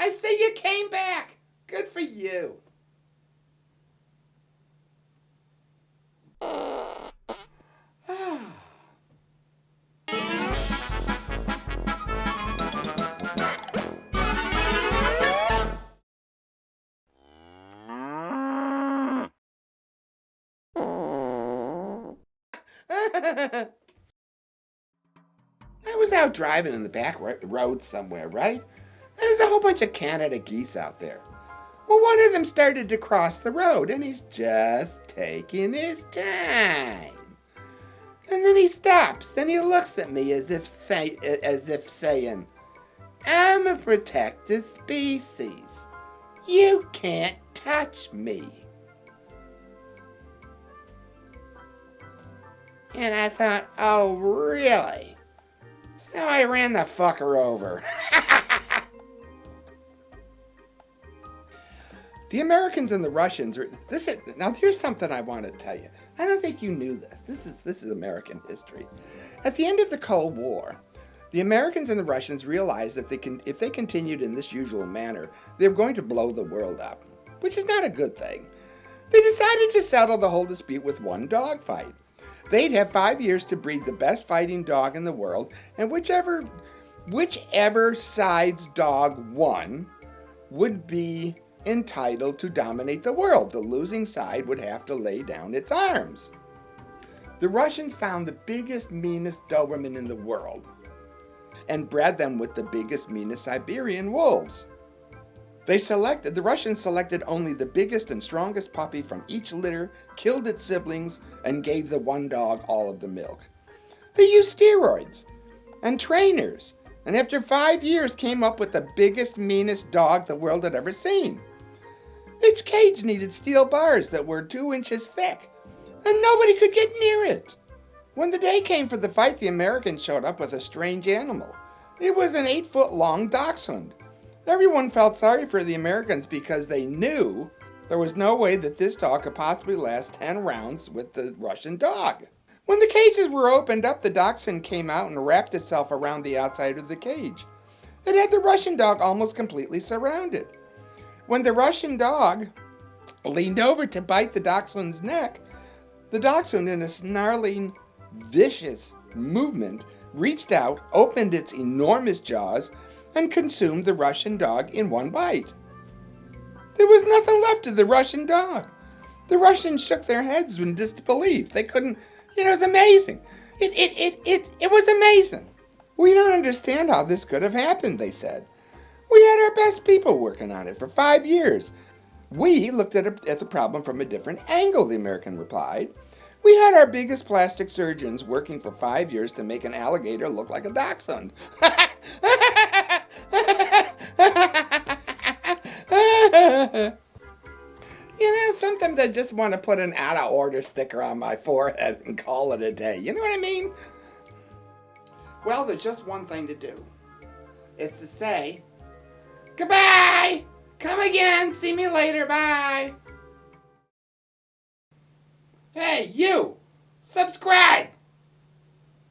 I see you came back. Good for you. I was out driving in the back road somewhere, right? There's a whole bunch of Canada geese out there. Well, one of them started to cross the road, and he's just taking his time. And then he stops, and he looks at me as if saying, I'm a protected species. You can't touch me. And I thought, oh, really? So I ran the fucker over. The Americans and the Russians are now here's something I want to tell you. I don't think you knew this. This is American history. At the end of the Cold War, the Americans and the Russians realized that if they continued in this usual manner, they were going to blow the world up, which is not a good thing. They decided to settle the whole dispute with one dog fight. They'd have 5 years to breed the best fighting dog in the world, and whichever side's dog won would be entitled to dominate the world. The losing side would have to lay down its arms. The Russians found the biggest, meanest Doberman in the world and bred them with the biggest, meanest Siberian wolves. The Russians selected only the biggest and strongest puppy from each litter, killed its siblings, and gave the one dog all of the milk. They used steroids and trainers, and after 5 years came up with the biggest, meanest dog the world had ever seen. Its cage needed steel bars that were 2 inches thick, and nobody could get near it. When the day came for the fight, the Americans showed up with a strange animal. It was an 8-foot-long dachshund. Everyone felt sorry for the Americans because they knew there was no way that this dog could possibly last 10 rounds with the Russian dog. When the cages were opened up, the dachshund came out and wrapped itself around the outside of the cage. It had the Russian dog almost completely surrounded. When the Russian dog leaned over to bite the dachshund's neck, the dachshund, in a snarling, vicious movement, reached out, opened its enormous jaws, and consumed the Russian dog in one bite. There was nothing left of the Russian dog. The Russians shook their heads in disbelief. They couldn't, it was amazing. It was amazing. We don't understand how this could have happened, they said. We had our best people working on it for 5 years. We looked at the problem from a different angle, the American replied. We had our biggest plastic surgeons working for 5 years to make an alligator look like a dachshund. Sometimes I just want to put an out of order sticker on my forehead and call it a day. You know what I mean? Well, there's just one thing to do. It's to say, goodbye! Come again, see me later, bye! Hey, you! Subscribe!